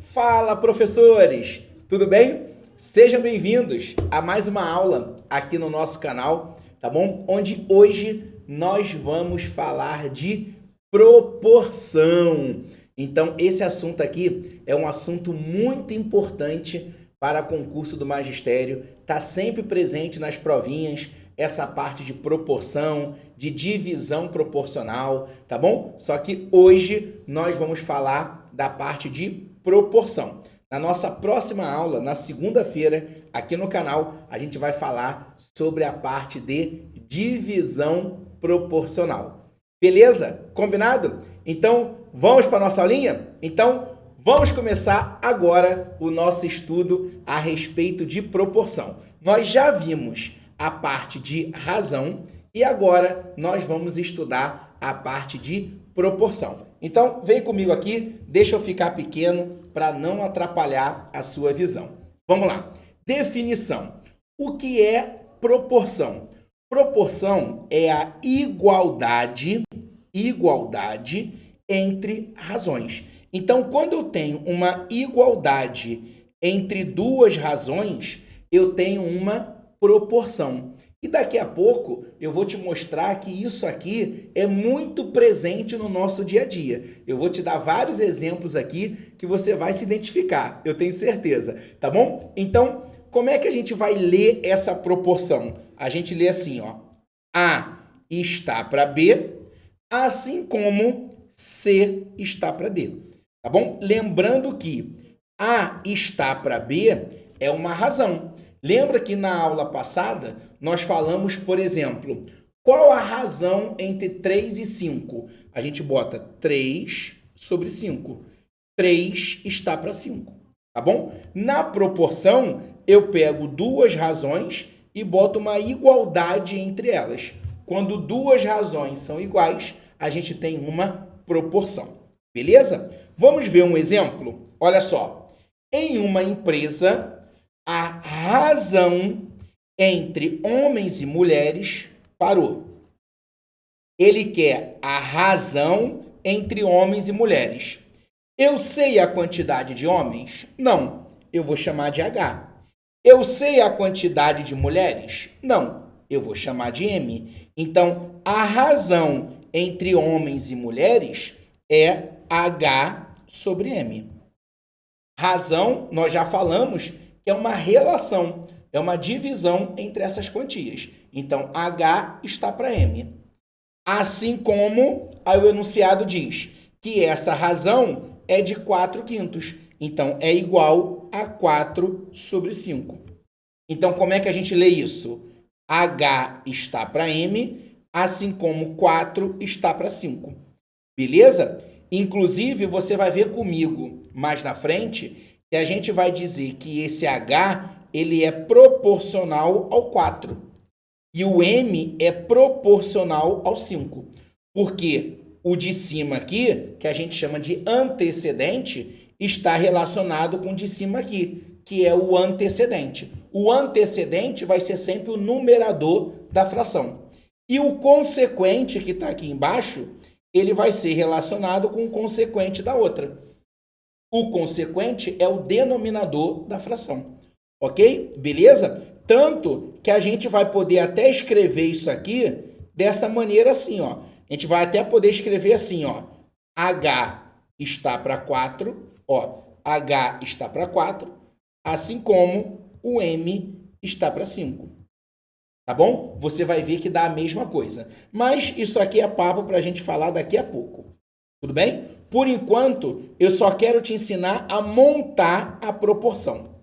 Fala, professores! Tudo bem? Sejam bem-vindos a mais uma aula aqui no nosso canal, tá bom? Onde hoje nós vamos falar de proporção. Então, esse assunto aqui é um assunto muito importante para concurso do magistério, tá sempre presente nas provinhas, essa parte de proporção, de divisão proporcional, tá bom? Só que hoje nós vamos falar da parte de proporção. Na nossa próxima aula, na segunda-feira, aqui no canal, a gente vai falar sobre a parte de divisão proporcional. Beleza? Combinado? Então, vamos para a nossa aulinha? Então, vamos começar agora o nosso estudo a respeito de proporção. Nós já vimos a parte de razão e agora nós vamos estudar a parte de proporção. Então, vem comigo aqui, deixa eu ficar pequeno para não atrapalhar a sua visão. Vamos lá. Definição. O que é proporção? Proporção é a igualdade entre razões. Então, quando eu tenho uma igualdade entre duas razões, eu tenho uma proporção. E daqui a pouco eu vou te mostrar que isso aqui é muito presente no nosso dia a dia. Eu vou te dar vários exemplos aqui que você vai se identificar, eu tenho certeza, tá bom? Então, como é que a gente vai ler essa proporção? A gente lê assim, ó. A está para B, assim como C está para D, tá bom? Lembrando que A está para B é uma razão. Lembra que na aula passada nós falamos, por exemplo, qual a razão entre 3 e 5? A gente bota 3 sobre 5. 3 está para 5, tá bom? Na proporção, eu pego duas razões e boto uma igualdade entre elas. Quando duas razões são iguais, a gente tem uma proporção, beleza? Vamos ver um exemplo? Olha só, em uma empresa, a razão entre homens e mulheres parou. Ele quer a razão entre homens e mulheres. Eu sei a quantidade de homens? Não, eu vou chamar de H. Eu sei a quantidade de mulheres? Não, eu vou chamar de M. Então, a razão entre homens e mulheres é H sobre M. Razão, nós já falamos que é uma relação, é uma divisão entre essas quantias. Então, H está para M. Assim como o enunciado diz que essa razão é de 4/5. Então, é igual a 4 sobre 5. Então, como é que a gente lê isso? H está para M, assim como 4 está para 5. Beleza? Inclusive, você vai ver comigo mais na frente que a gente vai dizer que esse H ele é proporcional ao 4 e o M é proporcional ao 5. Porque o de cima aqui, que a gente chama de antecedente, está relacionado com o de cima aqui, que é o antecedente. O antecedente vai ser sempre o numerador da fração. E o consequente, que está aqui embaixo, ele vai ser relacionado com o consequente da outra. O consequente é o denominador da fração, ok? Beleza? Tanto que a gente vai poder até escrever isso aqui dessa maneira assim, ó. A gente vai até poder escrever assim, ó. H está para 4, ó. H está para 4, assim como o M está para 5. Tá bom? Você vai ver que dá a mesma coisa. Mas isso aqui é papo para a gente falar daqui a pouco. Tudo bem? Por enquanto, eu só quero te ensinar a montar a proporção.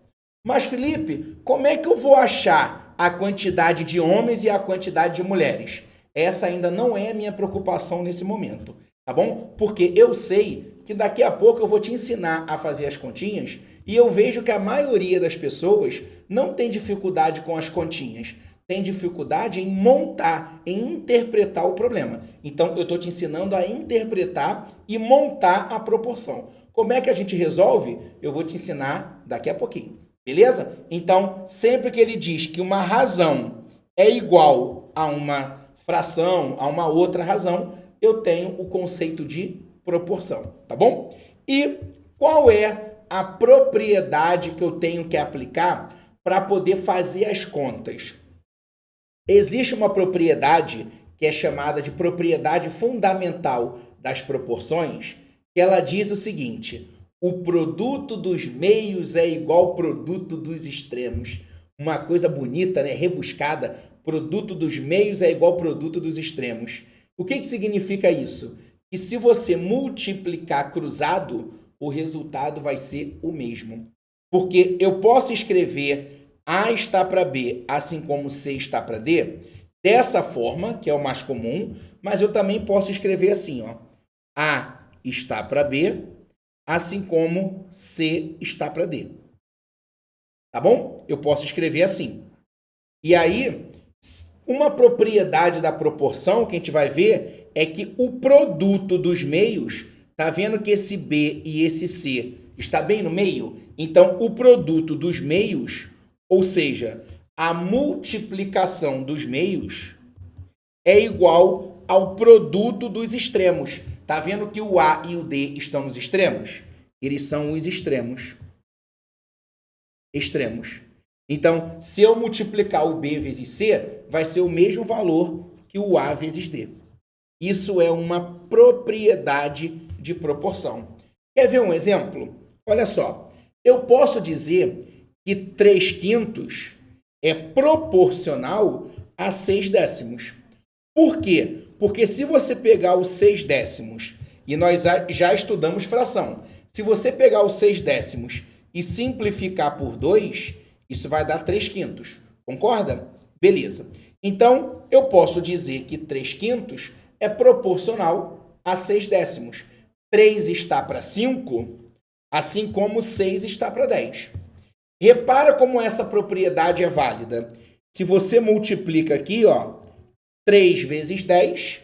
Mas, Felipe, como é que eu vou achar a quantidade de homens e a quantidade de mulheres? Essa ainda não é a minha preocupação nesse momento, tá bom? Porque eu sei que daqui a pouco eu vou te ensinar a fazer as continhas e eu vejo que a maioria das pessoas não tem dificuldade com as continhas. Tem dificuldade em montar, em interpretar o problema. Então, eu estou te ensinando a interpretar e montar a proporção. Como é que a gente resolve? Eu vou te ensinar daqui a pouquinho. Beleza? Então, sempre que ele diz que uma razão é igual a uma fração, a uma outra razão, eu tenho o conceito de proporção. Tá bom? E qual é a propriedade que eu tenho que aplicar para poder fazer as contas? Existe uma propriedade que é chamada de propriedade fundamental das proporções, que ela diz o seguinte: o produto dos meios é igual ao produto dos extremos. Uma coisa bonita, né? Rebuscada. Produto dos meios é igual ao produto dos extremos. O que significa isso? Que se você multiplicar cruzado, o resultado vai ser o mesmo. Porque eu posso escrever A está para B, assim como C está para D, dessa forma, que é o mais comum, mas eu também posso escrever assim, ó. A está para B, assim como C está para D. Tá bom? Eu posso escrever assim. E aí, uma propriedade da proporção que a gente vai ver é que o produto dos meios, tá vendo que esse B e esse C está bem no meio? Então, o produto dos meios, ou seja, a multiplicação dos meios, é igual ao produto dos extremos. Tá vendo que o A e o D estão nos extremos? Eles são os extremos. Extremos. Então, se eu multiplicar o B vezes C, vai ser o mesmo valor que o A vezes D. Isso é uma propriedade de proporção. Quer ver um exemplo? Olha só. Eu posso dizer que 3/5 é proporcional a 6/10. Por quê? Porque se você pegar os 6/10, e nós já estudamos fração, se você pegar os 6/10 e simplificar por 2, isso vai dar 3/5. Concorda? Beleza. Então, eu posso dizer que 3/5 é proporcional a 6/10. 3 está para 5, assim como 6 está para 10. Repara como essa propriedade é válida. Se você multiplica aqui, ó, 3 vezes 10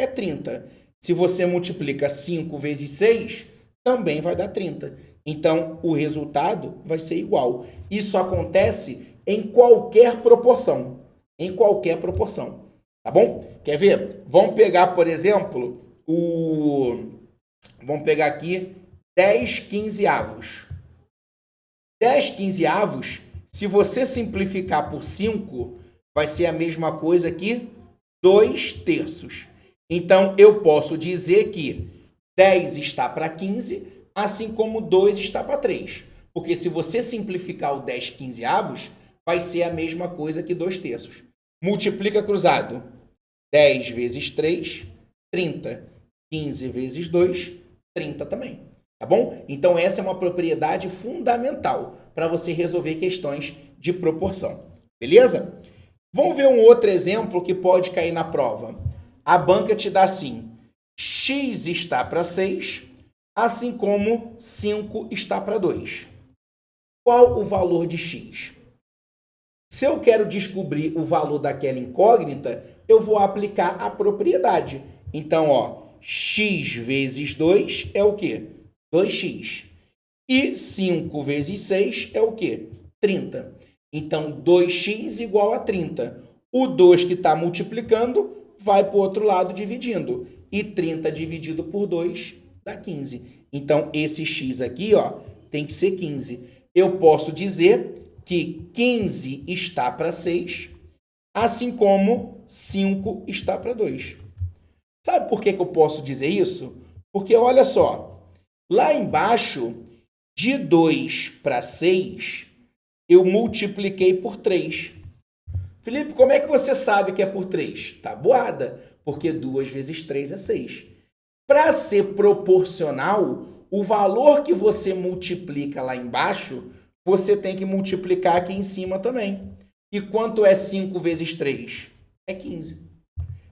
é 30. Se você multiplica 5 vezes 6, também vai dar 30. Então, o resultado vai ser igual. Isso acontece em qualquer proporção. Em qualquer proporção. Tá bom? Quer ver? Vamos pegar, por exemplo, Vamos pegar aqui 10/15. 10/15, se você simplificar por 5, vai ser a mesma coisa que 2/3. Então, eu posso dizer que 10 está para 15, assim como 2 está para 3. Porque se você simplificar o 10/15, vai ser a mesma coisa que 2/3. Multiplica cruzado. 10 vezes 3, 30. 15 vezes 2, 30 também. Tá bom? Então, essa é uma propriedade fundamental para você resolver questões de proporção. Beleza? Vamos ver um outro exemplo que pode cair na prova. A banca te dá assim: x está para 6, assim como 5 está para 2. Qual o valor de x? Se eu quero descobrir o valor daquela incógnita, eu vou aplicar a propriedade. Então, ó, x vezes 2 é o quê? 2x. E 5 vezes 6 é o quê? 30. Então, 2x igual a 30. O 2 que está multiplicando vai para o outro lado dividindo. E 30 dividido por 2 dá 15. Então, esse x aqui, ó, tem que ser 15. Eu posso dizer que 15 está para 6, assim como 5 está para 2. Sabe por que eu posso dizer isso? Porque, olha só, lá embaixo, de 2 para 6, eu multipliquei por 3. Felipe, como é que você sabe que é por 3? Tabuada, porque 2 vezes 3 é 6. Para ser proporcional, o valor que você multiplica lá embaixo, você tem que multiplicar aqui em cima também. E quanto é 5 vezes 3? É 15.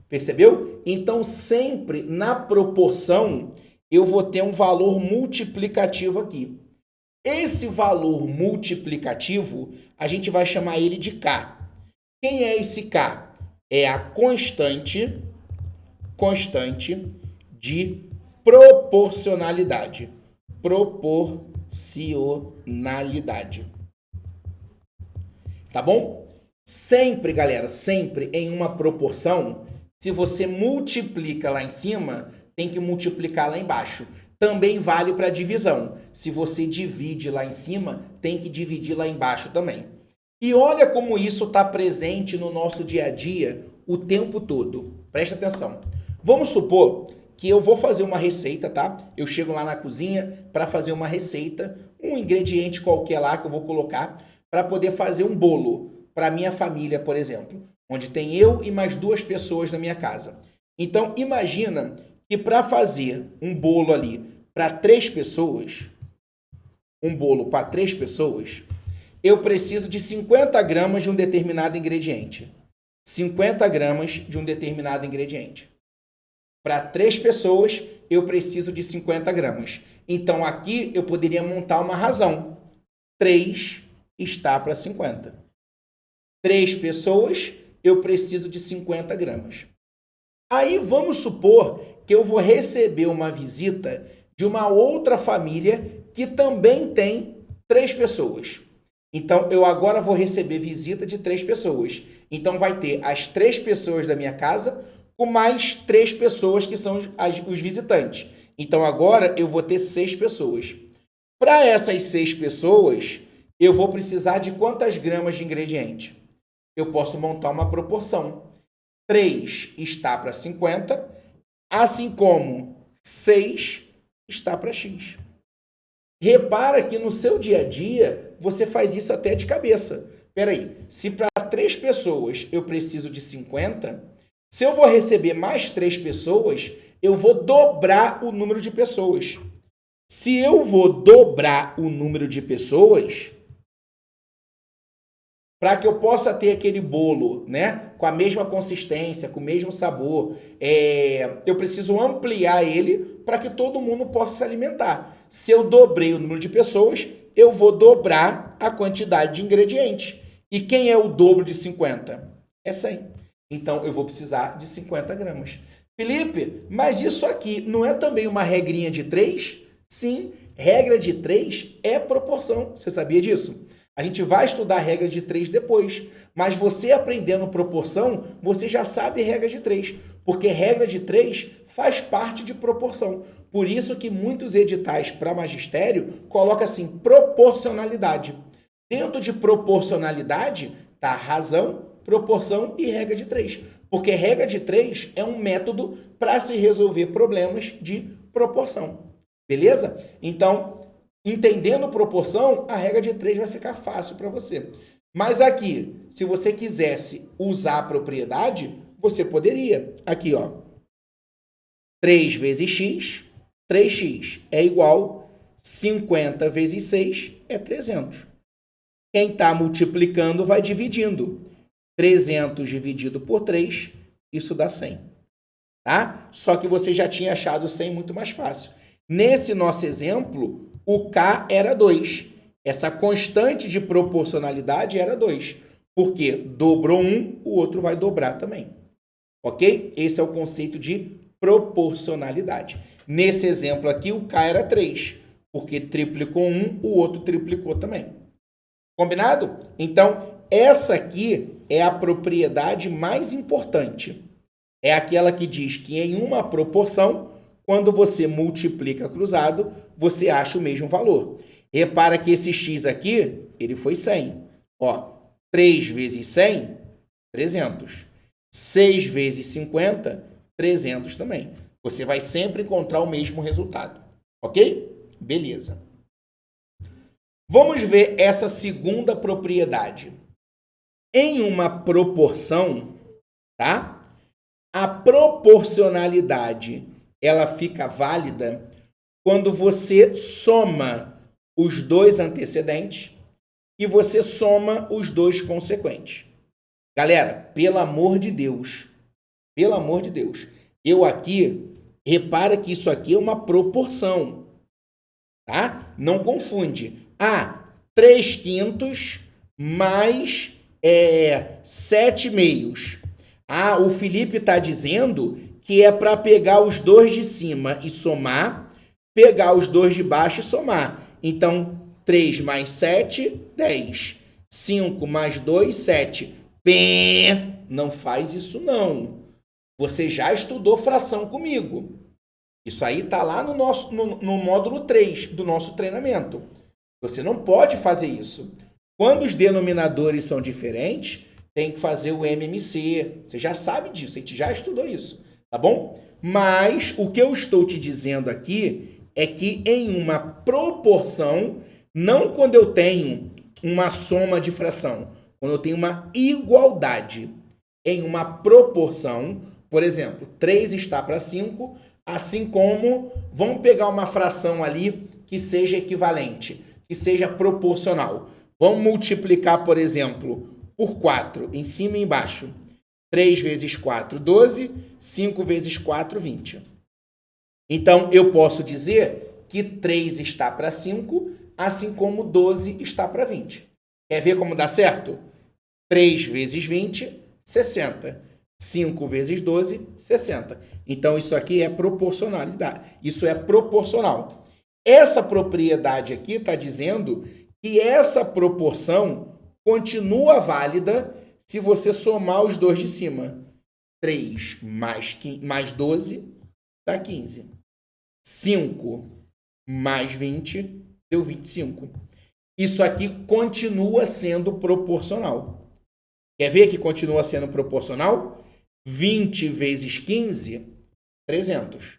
Percebeu? Então, sempre na proporção, eu vou ter um valor multiplicativo aqui. Esse valor multiplicativo, a gente vai chamar ele de K. Quem é esse K? É a constante de proporcionalidade. Proporcionalidade. Tá bom? Sempre, galera, sempre em uma proporção, se você multiplica lá em cima, tem que multiplicar lá embaixo. também vale para divisão. Se você divide lá em cima, tem que dividir lá embaixo também. E olha como isso está presente no nosso dia a dia o tempo todo. Presta atenção. Vamos supor que eu vou fazer uma receita, tá? Eu chego lá na cozinha para fazer uma receita, um ingrediente qualquer lá que eu vou colocar para poder fazer um bolo para minha família, por exemplo, onde tem eu e mais 2 pessoas na minha casa. Então, imagina que para fazer um bolo ali para 3 pessoas, eu preciso de 50 gramas de um determinado ingrediente. 50 gramas de um determinado ingrediente. Para 3 pessoas, eu preciso de 50 gramas. Então, aqui eu poderia montar uma razão. 3 está para 50. 3 pessoas, eu preciso de 50 gramas. Aí, vamos supor que eu vou receber uma visita de uma outra família que também tem 3 pessoas. Então, eu agora vou receber visita de 3 pessoas. Então, vai ter as 3 pessoas da minha casa com mais 3 pessoas que são os visitantes. Então, agora eu vou ter 6 pessoas. Para essas 6 pessoas, eu vou precisar de quantas gramas de ingrediente? Eu posso montar uma proporção. 3 está para 50, assim como 6 está para X. Repara que no seu dia a dia, você faz isso até de cabeça. Espera aí, se para 3 pessoas eu preciso de 50, se eu vou receber mais 3 pessoas, eu vou dobrar o número de pessoas. Se eu vou dobrar o número de pessoas, para que eu possa ter aquele bolo, né, com a mesma consistência, com o mesmo sabor, eu preciso ampliar ele para que todo mundo possa se alimentar. Se eu dobrei o número de pessoas, eu vou dobrar a quantidade de ingredientes. E quem é o dobro de 50? É 100. Então, eu vou precisar de 50 gramas. Felipe, mas isso aqui não é também uma regrinha de 3? Sim, regra de 3 é proporção. Você sabia disso? A gente vai estudar a regra de 3 depois, mas você aprendendo proporção, você já sabe regra de 3, porque regra de 3 faz parte de proporção. Por isso que muitos editais para magistério colocam assim, proporcionalidade. Dentro de proporcionalidade está razão, proporção e regra de 3, porque regra de 3 é um método para se resolver problemas de proporção. Beleza? Então, entendendo proporção, a regra de 3 vai ficar fácil para você. Mas aqui, se você quisesse usar a propriedade, você poderia. Aqui, ó. 3 vezes x, 3x é igual 50 vezes 6 é 300. Quem está multiplicando vai dividindo. 300 dividido por 3, isso dá 100. Tá? Só que você já tinha achado 100 muito mais fácil. Nesse nosso exemplo, o K era 2. Essa constante de proporcionalidade era 2. Porque dobrou um, o outro vai dobrar também. Ok? Esse é o conceito de proporcionalidade. Nesse exemplo aqui, o K era 3. Porque triplicou um, o outro triplicou também. Combinado? Então, essa aqui é a propriedade mais importante. É aquela que diz que em uma proporção, quando você multiplica cruzado, você acha o mesmo valor. Repara que esse x aqui, ele foi 100. Ó, 3 vezes 100, 300. 6 vezes 50, 300 também. Você vai sempre encontrar o mesmo resultado. Ok? Beleza. Vamos ver essa segunda propriedade. Em uma proporção, tá? A proporcionalidade, ela fica válida quando você soma os 2 antecedentes e você soma os 2 consequentes. Galera, pelo amor de Deus, eu aqui, repara que isso aqui é uma proporção, tá? Não confunde. 3 quintos mais 7 meios. O Felipe está dizendo que é para pegar os 2 de cima e somar, pegar os 2 de baixo e somar. Então, 3 mais 7, 10. 5 mais 2, 7. Não faz isso não. Você já estudou fração comigo. Isso aí está lá no módulo 3 do nosso treinamento. Você não pode fazer isso. Quando os denominadores são diferentes, tem que fazer o MMC. Você já sabe disso, a gente já estudou isso, tá bom? Mas o que eu estou te dizendo aqui é que em uma proporção, não quando eu tenho uma soma de fração, quando eu tenho uma igualdade em uma proporção, por exemplo, 3 está para 5, assim como, vamos pegar uma fração ali que seja equivalente, que seja proporcional. Vamos multiplicar, por exemplo, por 4, em cima e embaixo. 3 vezes 4, 12. 5 vezes 4, 20. Então, eu posso dizer que 3 está para 5, assim como 12 está para 20. Quer ver como dá certo? 3 vezes 20, 60. 5 vezes 12, 60. Então, isso aqui é proporcionalidade. Isso é proporcional. Essa propriedade aqui está dizendo que essa proporção continua válida se você somar os dois de cima. 3 mais 12 dá 15. 5 mais 20 deu 25. Isso aqui continua sendo proporcional. Quer ver que continua sendo proporcional? 20 vezes 15, 300.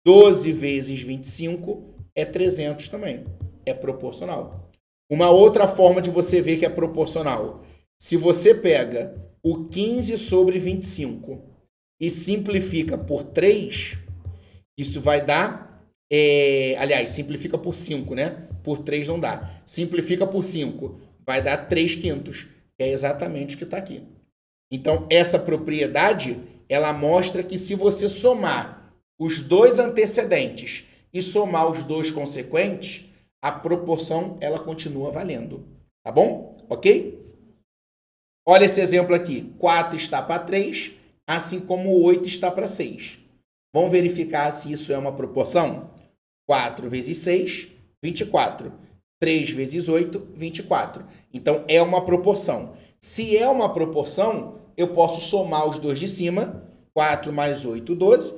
12 vezes 25 é 300 também. É proporcional. Uma outra forma de você ver que é proporcional. Se você pega o 15 sobre 25 e simplifica por 3, isso vai dar... aliás, simplifica por 5, né? Por 3 não dá. Simplifica por 5, vai dar 3 quintos. Que é exatamente o que está aqui. Então, essa propriedade, ela mostra que se você somar os dois antecedentes e somar os dois consequentes, a proporção, ela continua valendo. Tá bom? Ok? Olha esse exemplo aqui. 4 está para 3, assim como 8 está para 6. Vamos verificar se isso é uma proporção? 4 vezes 6, 24. 3 vezes 8, 24. Então, é uma proporção. Se é uma proporção, eu posso somar os dois de cima, 4 mais 8, 12,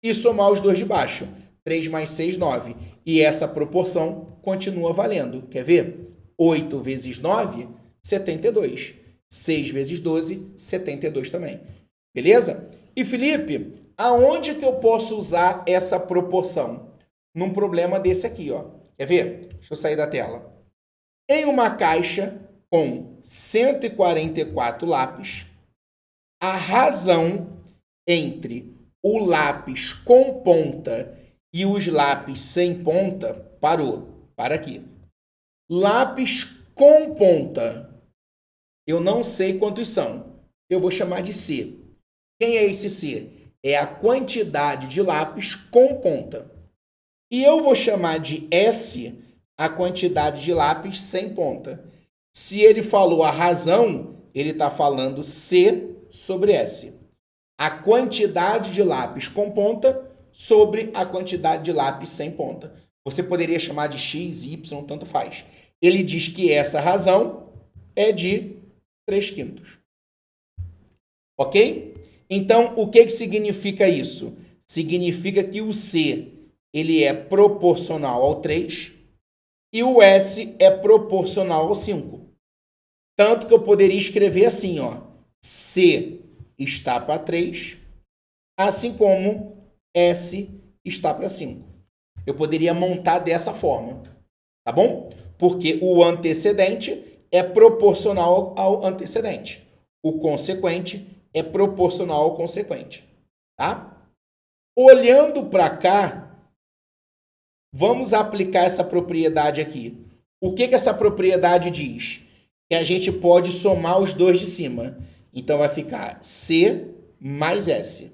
e somar os dois de baixo, 3 mais 6, 9. E essa proporção continua valendo. Quer ver? 8 vezes 9, 72. 6 vezes 12, 72 também. Beleza? E, Felipe, aonde que eu posso usar essa proporção? Num problema desse aqui, ó. Quer ver? Deixa eu sair da tela. Em uma caixa com 144 lápis, a razão entre o lápis com ponta e os lápis sem ponta parou. Para aqui. Lápis com ponta. Eu não sei quantos são. Eu vou chamar de C. Quem é esse C? É a quantidade de lápis com ponta. E eu vou chamar de S a quantidade de lápis sem ponta. Se ele falou a razão, ele está falando C sobre S. A quantidade de lápis com ponta sobre a quantidade de lápis sem ponta. Você poderia chamar de X, Y, tanto faz. Ele diz que essa razão é de 3 quintos. Ok? Então, o que significa isso? Significa que o C ele é proporcional ao 3 e o S é proporcional ao 5. Tanto que eu poderia escrever assim, ó. C está para 3, assim como S está para 5. Eu poderia montar dessa forma, tá bom? Porque o antecedente é proporcional ao antecedente. O consequente é proporcional ao consequente, tá? Olhando para cá, vamos aplicar essa propriedade aqui. O que essa propriedade diz? Que a gente pode somar os dois de cima. Então, vai ficar C mais S.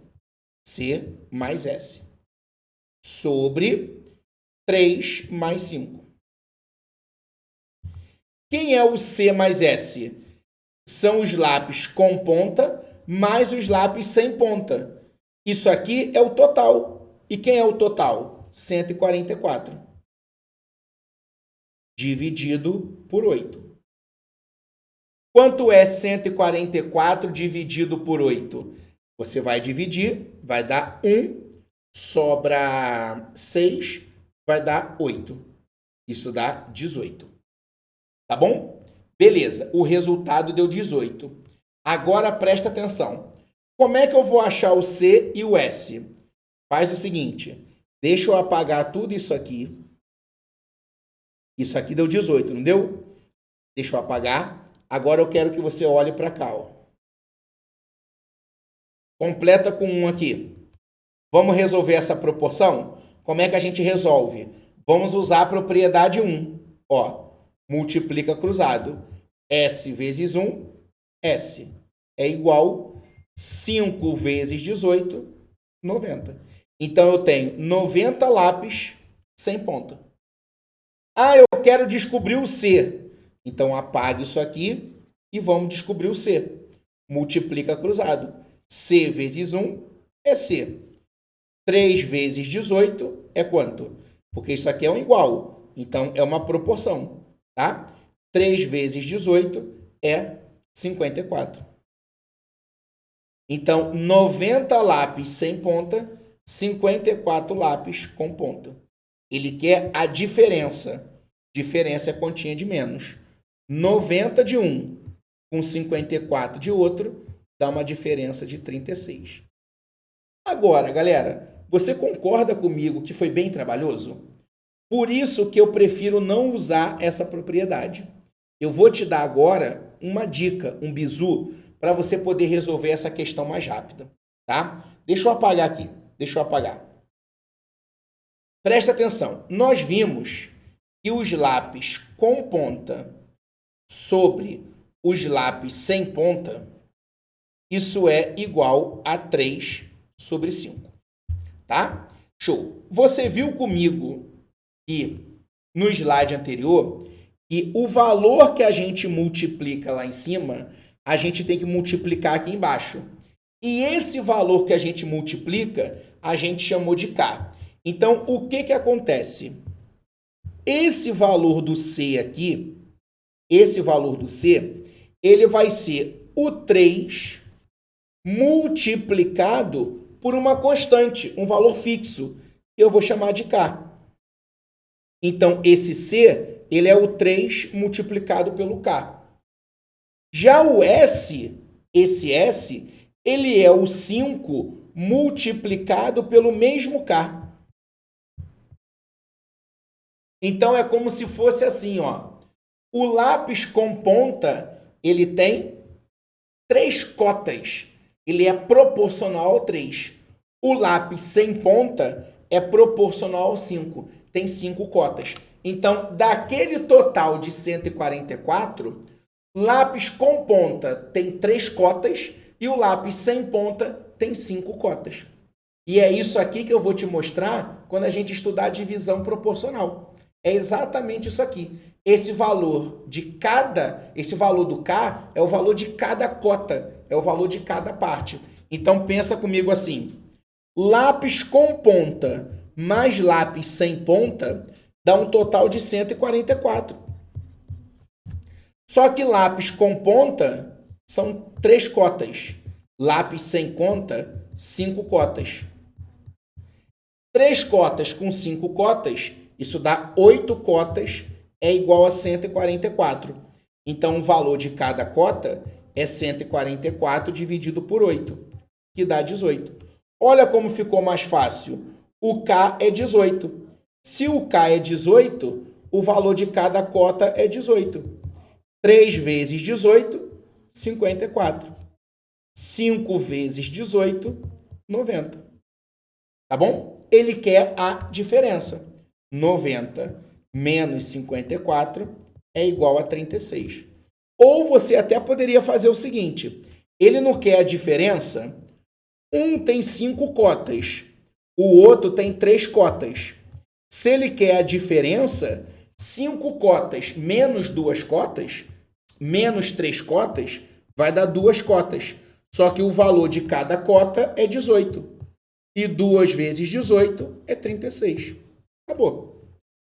C mais S. Sobre 3 mais 5. Quem é o C mais S? São os lápis com ponta mais os lápis sem ponta. Isso aqui é o total. E quem é o total? 144. Dividido por 8. Quanto é 144 dividido por 8? Você vai dividir, vai dar 1 sobra 6, vai dar 8. Isso dá 18. Tá bom? Beleza, o resultado deu 18. Agora presta atenção. Como é que eu vou achar o C e o S? Faz o seguinte, deixa eu apagar tudo isso aqui. Isso aqui deu 18, não deu? Deixa eu apagar. Agora eu quero que você olhe para cá, ó. Completa com 1 aqui. Vamos resolver essa proporção? Como é que a gente resolve? Vamos usar a propriedade 1. Ó, multiplica cruzado. S vezes 1, S. É igual 5 vezes 18, 90. Então, eu tenho 90 lápis sem ponta. Ah, eu quero descobrir o C. Então, apague isso aqui e vamos descobrir o C. Multiplica cruzado. C vezes 1 é C. 3 vezes 18 é quanto? Porque isso aqui é um igual. Então, é uma proporção, tá? 3 vezes 18 é 54. Então, 90 lápis sem ponta, 54 lápis com ponta. Ele quer a diferença. Diferença é continha de menos. 90 de um com 54 de outro dá uma diferença de 36. Agora, galera, você concorda comigo que foi bem trabalhoso? Por isso que eu prefiro não usar essa propriedade. Eu vou te dar agora uma dica, um bizu, para você poder resolver essa questão mais rápida, tá? Deixa eu apagar aqui. Deixa eu apagar. Presta atenção. Nós vimos que os lápis com ponta sobre os lápis sem ponta, isso é igual a 3 sobre 5. Tá? Show. Você viu comigo que no slide anterior que o valor que a gente multiplica lá em cima, a gente tem que multiplicar aqui embaixo. E esse valor que a gente multiplica, a gente chamou de K. Então, o que acontece? Esse valor do C aqui, esse valor do C, ele vai ser o 3 multiplicado por uma constante, um valor fixo, que eu vou chamar de K. Então, esse C, ele é o 3 multiplicado pelo K. Já o S, esse S, ele é o 5 multiplicado pelo mesmo K. Então, é como se fosse assim, ó. O lápis com ponta, ele tem 3 cotas. Ele é proporcional ao 3. O lápis sem ponta é proporcional ao 5. Tem 5 cotas. Então, daquele total de 144, lápis com ponta tem 3 cotas e o lápis sem ponta tem 5 cotas. E é isso aqui que eu vou te mostrar quando a gente estudar divisão proporcional. É exatamente isso aqui. Esse valor do K é o valor de cada cota, é o valor de cada parte. Então pensa comigo assim: lápis com ponta mais lápis sem ponta dá um total de 144. Só que lápis com ponta são 3 cotas. Lápis sem ponta, 5 cotas. 3 cotas com 5 cotas, isso dá 8 cotas, é igual a 144. Então, o valor de cada cota é 144 dividido por 8, que dá 18. Olha como ficou mais fácil. O K é 18. Se o K é 18, o valor de cada cota é 18. 3 vezes 18, 54. 5 vezes 18, 90. Tá bom? Ele quer a diferença. 90 menos 54 é igual a 36. Ou você até poderia fazer o seguinte: ele não quer a diferença, um tem 5 cotas, o outro tem 3 cotas. Se ele quer a diferença, 5 cotas menos 2 cotas, menos 3 cotas, vai dar 2 cotas. Só que o valor de cada cota é 18. E 2 vezes 18 é 36. Acabou.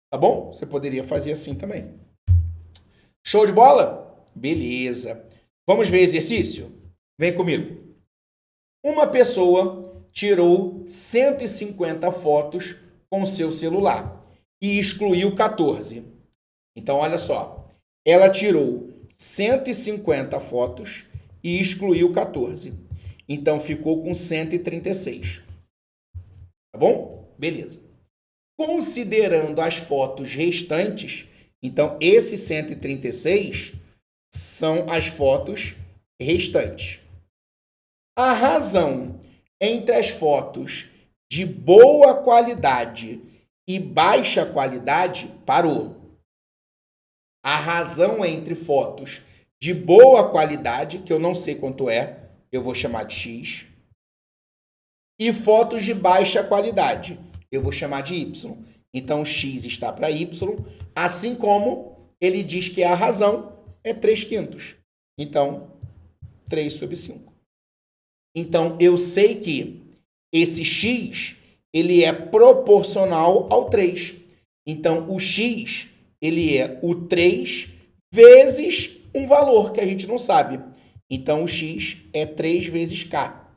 Tá bom? Você poderia fazer assim também. Show de bola? Beleza. Vamos ver exercício? Vem comigo. Uma pessoa tirou 150 fotos com seu celular e excluiu 14. Então, olha só, ela tirou 150 fotos e excluiu 14. Então, ficou com 136. Tá bom? Beleza. Considerando as fotos restantes, então, esses 136 são as fotos restantes. A razão entre as fotos de boa qualidade e baixa qualidade parou. A razão entre fotos de boa qualidade, que eu não sei quanto é, eu vou chamar de X, e fotos de baixa qualidade, eu vou chamar de Y. Então, X está para Y, assim como ele diz que a razão é 3/5. Então, 3/5. Então, eu sei que esse X, ele é proporcional ao 3. Então, o X, ele é o 3 vezes um valor que a gente não sabe. Então, o X é 3 vezes K.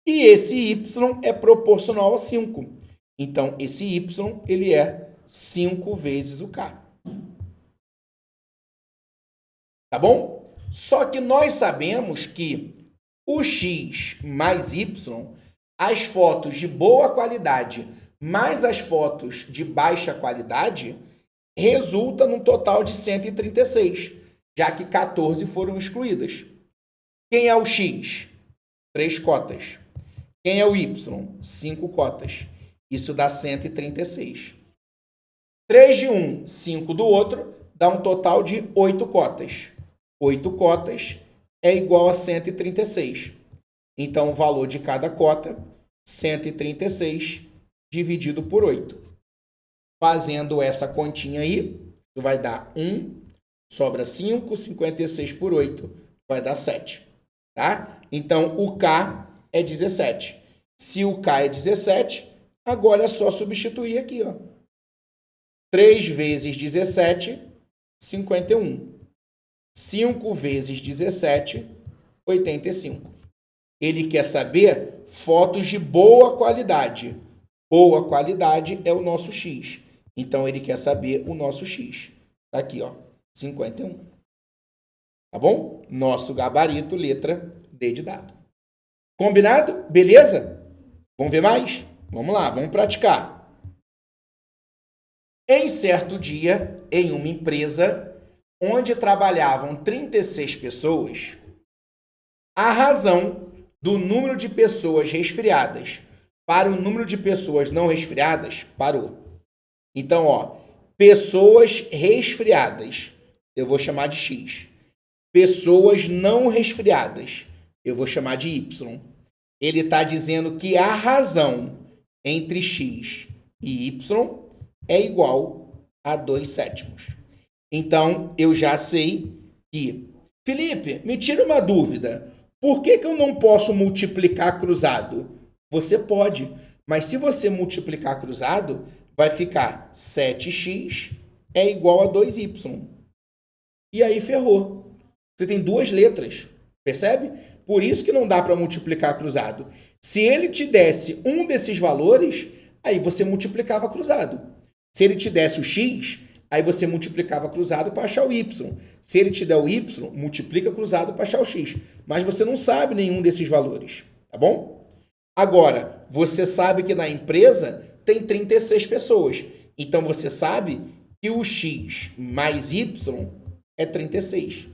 E esse Y é proporcional a 5. Então, esse Y, ele é 5 vezes o K. Tá bom? Só que nós sabemos que o X mais Y, as fotos de boa qualidade mais as fotos de baixa qualidade, resulta num total de 136, já que 14 foram excluídas. Quem é o X? 3 cotas. Quem é o Y? 5 cotas. Isso dá 136. 3 de um, 5 do outro, dá um total de 8 cotas. 8 cotas é igual a 136. Então, o valor de cada cota, 136 dividido por 8. Fazendo essa continha aí, vai dar 1, sobra 5, 56 por 8, vai dar 7. Tá? Então, o K é 17. Se o K é 17, agora é só substituir aqui, ó. 3 vezes 17, 51. 5 vezes 17, 85. Ele quer saber fotos de boa qualidade. Boa qualidade é o nosso X. Então, ele quer saber o nosso X. Tá aqui, ó, 51. Tá bom? Nosso gabarito, letra D de dado. Combinado? Beleza? Vamos ver mais? Vamos lá, vamos praticar. Em certo dia, em uma empresa onde trabalhavam 36 pessoas, a razão do número de pessoas resfriadas para o número de pessoas não resfriadas parou. Então, ó, pessoas resfriadas, eu vou chamar de X. Pessoas não resfriadas, eu vou chamar de Y. Ele está dizendo que a razão entre X e Y é igual a 2/7. Então, eu já sei que... Felipe, me tira uma dúvida. Por que eu não posso multiplicar cruzado? Você pode, mas se você multiplicar cruzado, vai ficar 7x é igual a 2y. E aí ferrou. Você tem duas letras, percebe? Por isso que não dá para multiplicar cruzado. Se ele te desse um desses valores, aí você multiplicava cruzado. Se ele te desse o x, aí você multiplicava cruzado para achar o y. Se ele te der o y, multiplica cruzado para achar o x. Mas você não sabe nenhum desses valores, tá bom? Agora, você sabe que na empresa tem 36 pessoas. Então, você sabe que o x mais y é 36.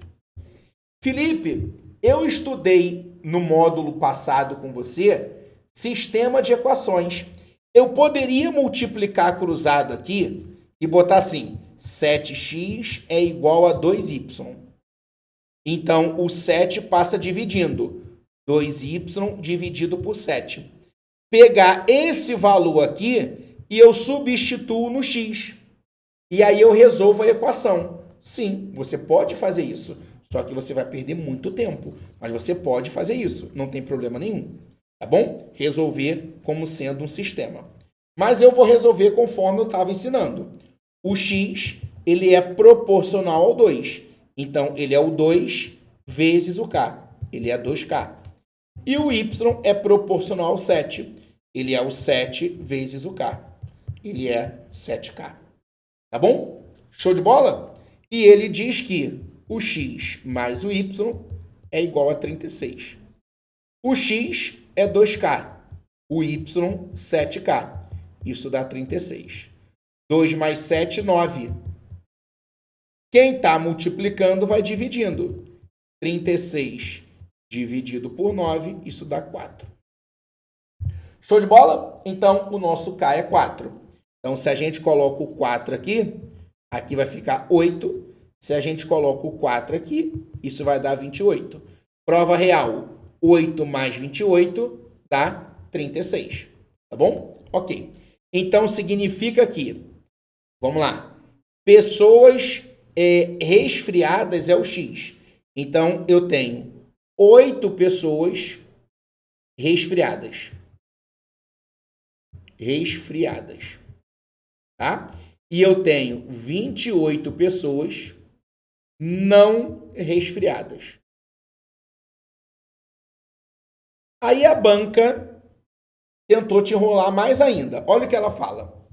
Felipe, eu estudei no módulo passado com você sistema de equações. Eu poderia multiplicar cruzado aqui e botar assim, 7x é igual a 2y. Então, o 7 passa dividindo. 2y dividido por 7. Pegar esse valor aqui e eu substituo no x. E aí eu resolvo a equação. Sim, você pode fazer isso. Só que você vai perder muito tempo. Mas você pode fazer isso. Não tem problema nenhum. Tá bom? Resolver como sendo um sistema. Mas eu vou resolver conforme eu estava ensinando. O x, ele é proporcional ao 2. Então, ele é o 2 vezes o k. Ele é 2k. E o y é proporcional ao 7. Ele é o 7 vezes o k. Ele é 7k. Tá bom? Show de bola? E ele diz que o x mais o y é igual a 36. O x é 2k. O y, 7k. Isso dá 36. 2 mais 7, 9. Quem está multiplicando vai dividindo. 36 dividido por 9, isso dá 4. Show de bola? Então, o nosso K é 4. Então, se a gente coloca o 4 aqui, aqui vai ficar 8. Se a gente coloca o 4 aqui, isso vai dar 28. Prova real, 8 mais 28 dá 36. Tá bom? Ok. Então, significa que, vamos lá, pessoas resfriadas é o X. Então, eu tenho 8 pessoas resfriadas. Resfriadas. Tá? E eu tenho 28 pessoas não resfriadas. Aí a banca tentou te enrolar mais ainda. Olha o que ela fala.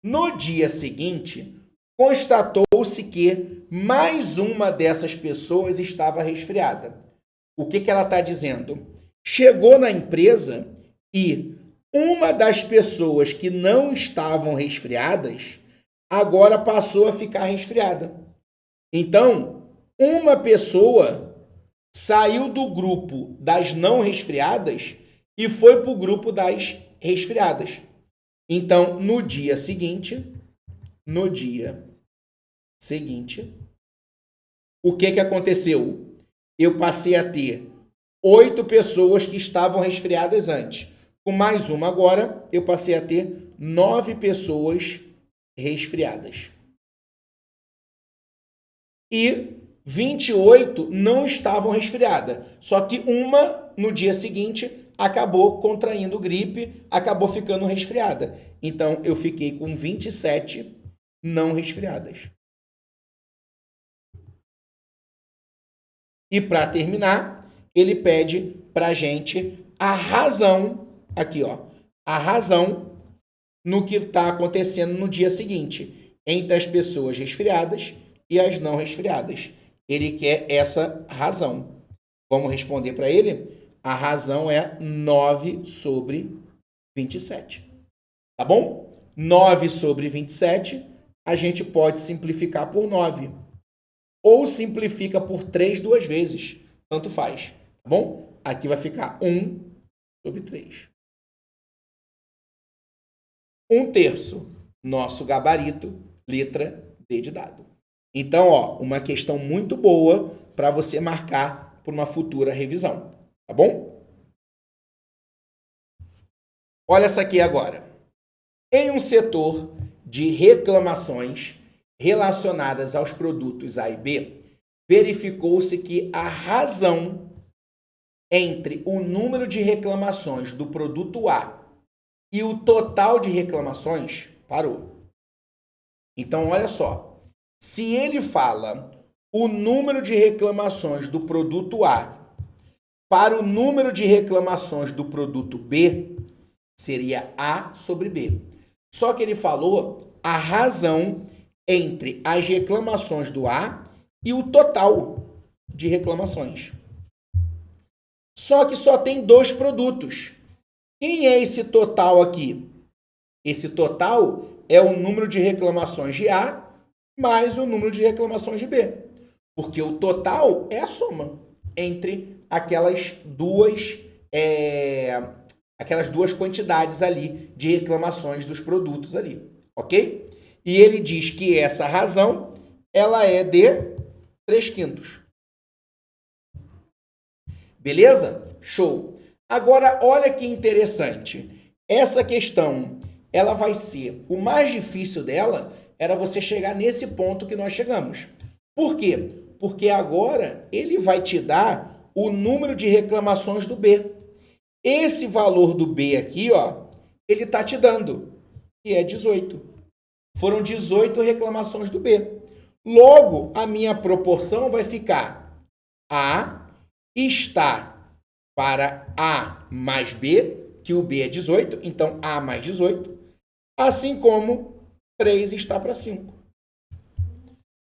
No dia seguinte, constatou-se que mais uma dessas pessoas estava resfriada. O que ela está dizendo? Chegou na empresa e uma das pessoas que não estavam resfriadas agora passou a ficar resfriada. Então, uma pessoa saiu do grupo das não resfriadas e foi para o grupo das resfriadas. Então, no dia seguinte, o que aconteceu? Eu passei a ter 8 pessoas que estavam resfriadas antes. Com mais uma agora, eu passei a ter 9 pessoas resfriadas. E 28 não estavam resfriadas. Só que uma, no dia seguinte, acabou contraindo gripe, acabou ficando resfriada. Então, eu fiquei com 27 não resfriadas. E para terminar, ele pede para a gente a razão, aqui ó, a razão no que está acontecendo no dia seguinte, entre as pessoas resfriadas e as não resfriadas. Ele quer essa razão. Vamos responder para ele? A razão é 9 sobre 27. Tá bom? 9 sobre 27, a gente pode simplificar por 9. Ou simplifica por 3 duas vezes. Tanto faz. Tá bom? Aqui vai ficar 1 sobre 3. 1/3. Nosso gabarito, letra D de dado. Então, ó, uma questão muito boa para você marcar para uma futura revisão. Tá bom? Olha essa aqui agora. Em um setor de reclamações relacionadas aos produtos A e B, verificou-se que a razão entre o número de reclamações do produto A e o total de reclamações parou. Então, olha só. Se ele fala o número de reclamações do produto A para o número de reclamações do produto B, seria A sobre B. Só que ele falou a razão entre as reclamações do A e o total de reclamações. Só que só tem 2 produtos. Quem é esse total aqui? Esse total é o número de reclamações de A mais o número de reclamações de B. Porque o total é a soma entre aquelas duas quantidades ali de reclamações dos produtos ali, ok? E ele diz que essa razão, ela é de 3/5. Beleza? Show! Agora, olha que interessante. Essa questão, ela vai ser, o mais difícil dela era você chegar nesse ponto que nós chegamos. Por quê? Porque agora ele vai te dar o número de reclamações do B. Esse valor do B aqui, ó, ele está te dando, que é 18. Foram 18 reclamações do B. Logo, a minha proporção vai ficar A está para A mais B, que o B é 18, então A mais 18, assim como 3 está para 5.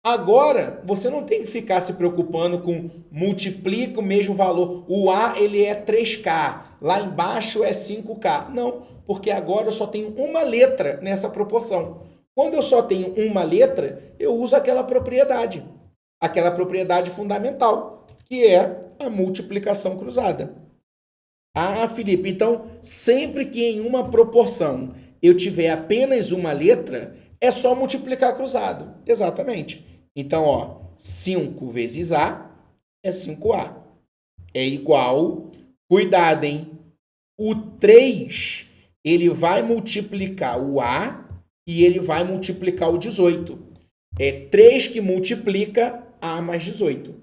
Agora, você não tem que ficar se preocupando com multiplica o mesmo valor. O A ele é 3K, lá embaixo é 5K. Não, porque agora eu só tenho uma letra nessa proporção. Quando eu só tenho uma letra, eu uso aquela propriedade fundamental, que é a multiplicação cruzada. Ah, Felipe, então sempre que em uma proporção eu tiver apenas uma letra, é só multiplicar cruzado. Exatamente. Então, ó, 5 vezes A é 5A. É igual, cuidado, hein? O 3, ele vai multiplicar o A e ele vai multiplicar o 18. É 3 que multiplica A mais 18.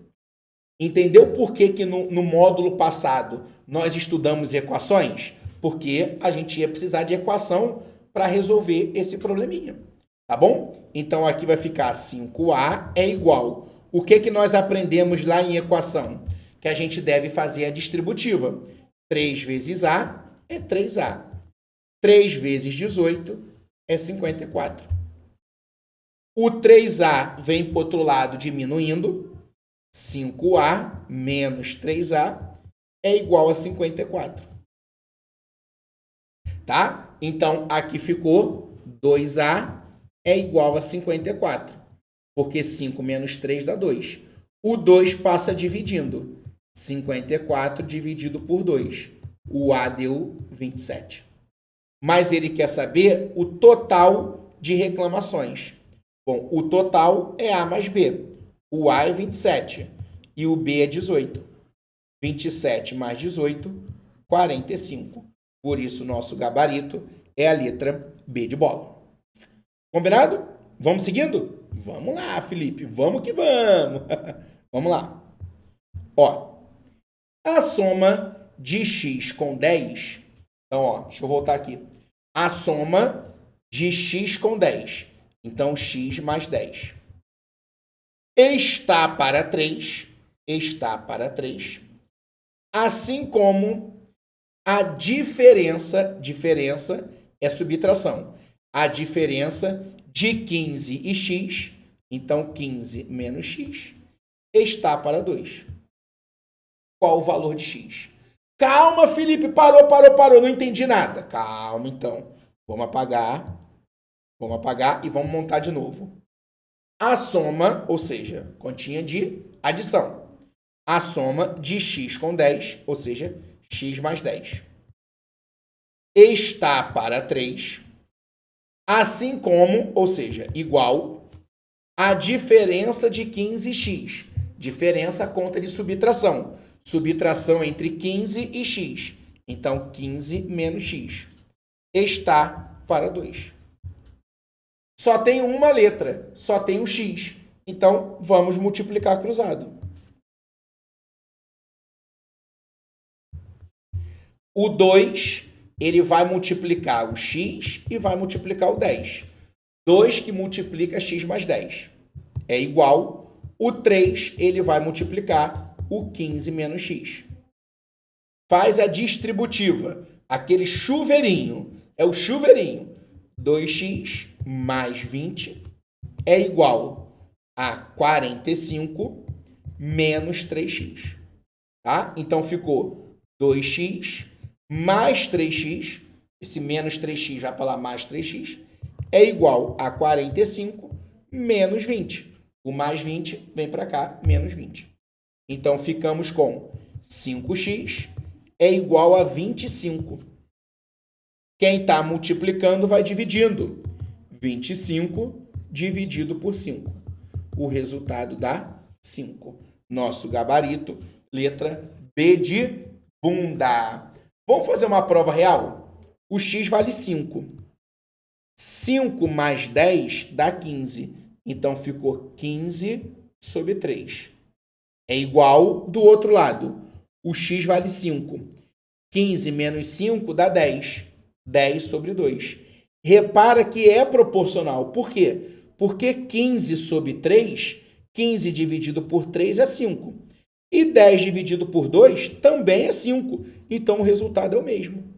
Entendeu por que que no módulo passado nós estudamos equações? Porque a gente ia precisar de equação para resolver esse probleminha. Tá bom? Então aqui vai ficar 5A é igual. O que que nós aprendemos lá em equação? Que a gente deve fazer a distributiva. 3 vezes A é 3A. 3 vezes 18 é 54. O 3A vem para o outro lado diminuindo. 5A menos 3A é igual a 54. Tá? Então aqui ficou 2A é igual a 54, porque 5 menos 3 dá 2. O 2 passa dividindo. 54 dividido por 2. O A deu 27. Mas ele quer saber o total de reclamações. Bom, o total é A mais B. O A é 27 e o B é 18. 27 mais 18, 45. Por isso, nosso gabarito é a letra B de bola. Combinado? Vamos seguindo? Vamos lá, Felipe. Vamos que vamos. Vamos lá. Ó, a soma de x com 10. Então, ó, deixa eu voltar aqui. A soma de x com 10. Então, x mais 10. Está para 3. Está para 3. Assim como a diferença é subtração. A diferença de 15 e x, então 15 menos x, está para 2. Qual o valor de x? Calma, Felipe, parou, não entendi nada. Calma, então. Vamos apagar e vamos montar de novo. A soma, ou seja, continha de adição. A soma de x com 10, ou seja, x mais 10. Está para 3. Assim como, ou seja, igual, a diferença de 15x. Diferença conta de subtração. Subtração entre 15 e x. Então, 15 menos x. Está para 2. Só tem uma letra, só tem o x. Então, vamos multiplicar cruzado. O 2, ele vai multiplicar o x e vai multiplicar o 10. 2 que multiplica x mais 10. É igual, o 3, ele vai multiplicar o 15 menos x. Faz a distributiva, aquele chuveirinho, é o chuveirinho. 2x mais 20 é igual a 45 menos 3x. Tá? Então, ficou 2x mais 3x, esse menos 3x vai para lá mais 3x, é igual a 45 menos 20. O mais 20 vem para cá, menos 20. Então, ficamos com 5x é igual a 25. Quem está multiplicando vai dividindo. 25 dividido por 5. O resultado dá 5. Nosso gabarito, letra B de bunda. Vamos fazer uma prova real? O x vale 5. 5 mais 10 dá 15. Então, ficou 15 sobre 3. É igual do outro lado. O x vale 5. 15 menos 5 dá 10. 10 sobre 2. Repara que é proporcional. Por quê? Porque 15 sobre 3, 15 dividido por 3 é 5. E 10 dividido por 2 também é 5. Então, o resultado é o mesmo.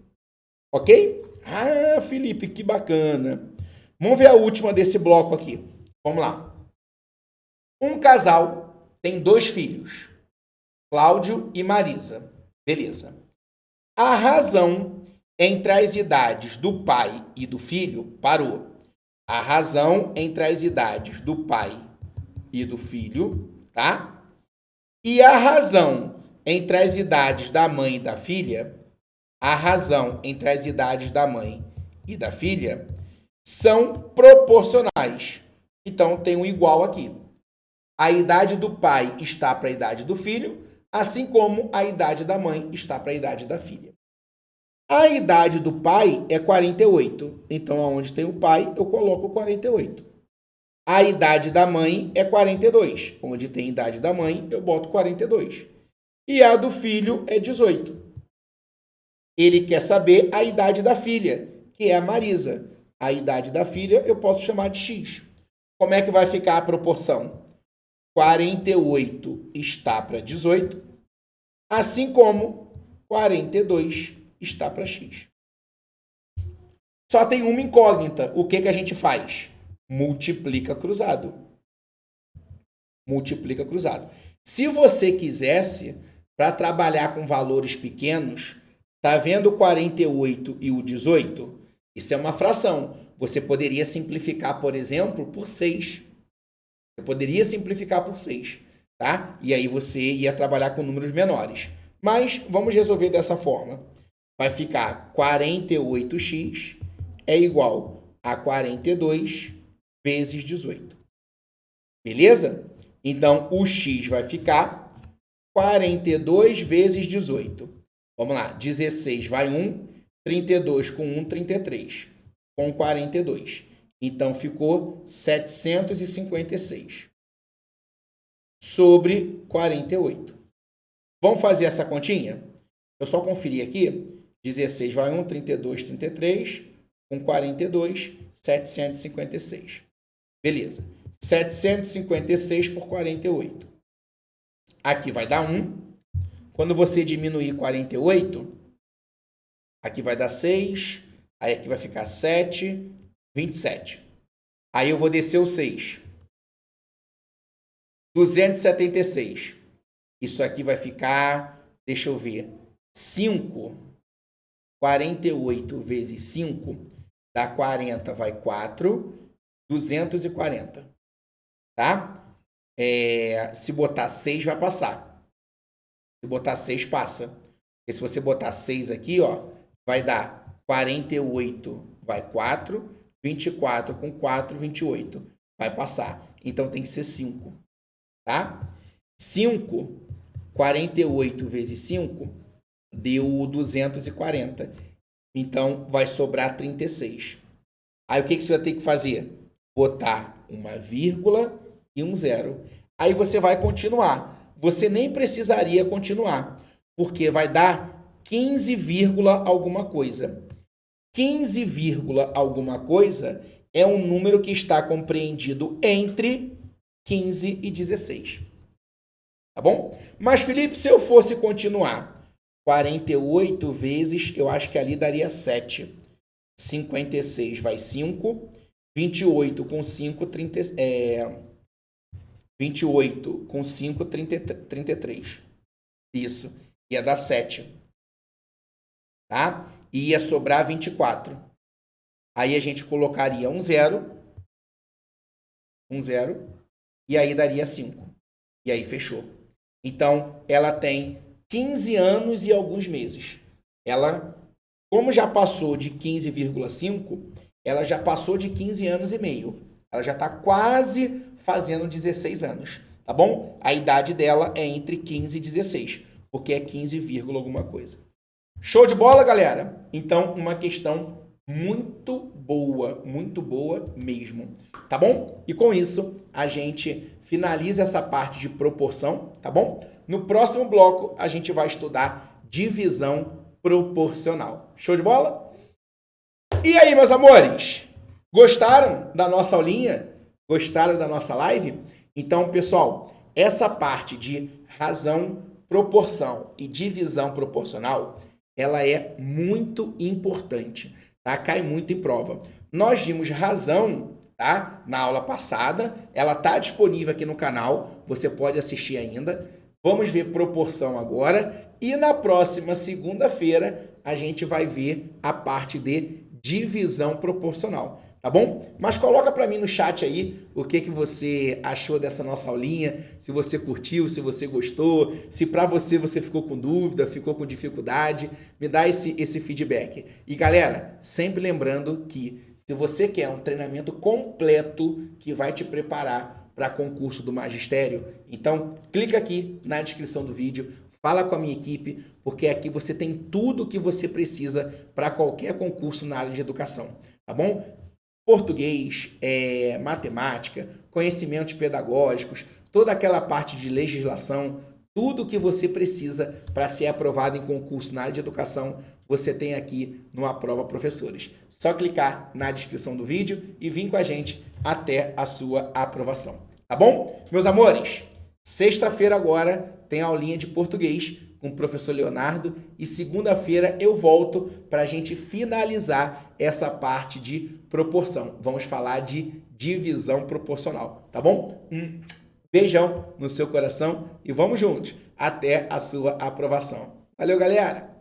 Ok? Ah, Felipe, que bacana. Vamos ver a última desse bloco aqui. Vamos lá. Um casal tem 2 filhos, Cláudio e Marisa. Beleza. A razão entre as idades do pai e do filho parou. A razão entre as idades do pai e do filho, tá? E a razão entre as idades da mãe e da filha, a razão entre as idades da mãe e da filha são proporcionais. Então, tem um igual aqui. A idade do pai está para a idade do filho, assim como a idade da mãe está para a idade da filha. A idade do pai é 48. Então, onde tem o pai, eu coloco 48. A idade da mãe é 42. Onde tem a idade da mãe, eu boto 42. E a do filho é 18. Ele quer saber a idade da filha, que é a Marisa. A idade da filha eu posso chamar de X. Como é que vai ficar a proporção? 48 está para 18, assim como 42 está para X. Só tem uma incógnita. O que a gente faz? Multiplica cruzado. Multiplica cruzado. Se você quisesse, para trabalhar com valores pequenos, tá vendo o 48 e o 18? Isso é uma fração. Você poderia simplificar, por exemplo, por 6. Você poderia simplificar por 6, tá? E aí você ia trabalhar com números menores. Mas vamos resolver dessa forma. Vai ficar 48x é igual a 42 vezes 18. Beleza? Então, o x vai ficar 42 vezes 18. Vamos lá. 16 vai 1, 32 com 1, 33. Com 42. Então, ficou 756 sobre 48. Vamos fazer essa continha? Eu só conferir aqui. 16 vai 1, 32, 33. Com 42, 756. Beleza. 756 por 48. Aqui vai dar 1. Quando você diminuir 48, aqui vai dar 6. Aí aqui vai ficar 7, 27. Aí eu vou descer o 6. 276. Isso aqui vai ficar, deixa eu ver, 5. 48 vezes 5 dá 40, vai 4. 240. Tá? Se botar 6, vai passar. Se botar 6, passa. Porque se você botar 6 aqui, ó, vai dar 48, vai 4. 24 com 4, 28. Vai passar. Então, tem que ser 5. Tá? 5, 48 vezes 5, deu 240. Então, vai sobrar 36. Aí, o que você vai ter que fazer? Botar uma vírgula e um zero. Aí, você vai continuar. Você nem precisaria continuar, porque vai dar 15, alguma coisa. 15, alguma coisa é um número que está compreendido entre 15 e 16. Tá bom? Mas, Felipe, se eu fosse continuar, 48 vezes, eu acho que ali daria 7. 56 vai 5. 28 com 5, 28 com 5, 33. Isso. Ia dar 7. Tá? E ia sobrar 24. Aí a gente colocaria um zero. Um zero. E aí daria 5. E aí fechou. Então, ela tem 15 anos e alguns meses. Ela, como já passou de 15,5, ela já passou de 15 anos e meio. Ela já está quase fazendo 16 anos. Tá bom? A idade dela é entre 15 e 16. Porque é 15, alguma coisa. Show de bola, galera? Então, uma questão muito boa mesmo, tá bom? E com isso, a gente finaliza essa parte de proporção, tá bom? No próximo bloco, a gente vai estudar divisão proporcional. Show de bola? E aí, meus amores? Gostaram da nossa aulinha? Gostaram da nossa live? Então, pessoal, essa parte de razão, proporção e divisão proporcional, ela é muito importante, tá? Cai muito em prova. Nós vimos razão, tá? Na aula passada, ela tá disponível aqui no canal, você pode assistir ainda. Vamos ver proporção agora e na próxima segunda-feira a gente vai ver a parte de divisão proporcional. Tá bom? Mas coloca para mim no chat aí o que você achou dessa nossa aulinha, se você curtiu, se você gostou, se para você ficou com dúvida, ficou com dificuldade, me dá esse feedback. E galera, sempre lembrando que se você quer um treinamento completo que vai te preparar para concurso do magistério, então clica aqui na descrição do vídeo, fala com a minha equipe, porque aqui você tem tudo o que você precisa para qualquer concurso na área de educação, tá bom? Português, matemática, conhecimentos pedagógicos, toda aquela parte de legislação, tudo que você precisa para ser aprovado em concurso na área de educação, você tem aqui no Aprova Professores. Só clicar na descrição do vídeo e vir com a gente até a sua aprovação. Tá bom? Meus amores, sexta-feira agora tem aulinha de português com o professor Leonardo e segunda-feira eu volto para a gente finalizar essa parte de proporção. Vamos falar de divisão proporcional, tá bom? Beijão no seu coração e vamos juntos até a sua aprovação. Valeu, galera!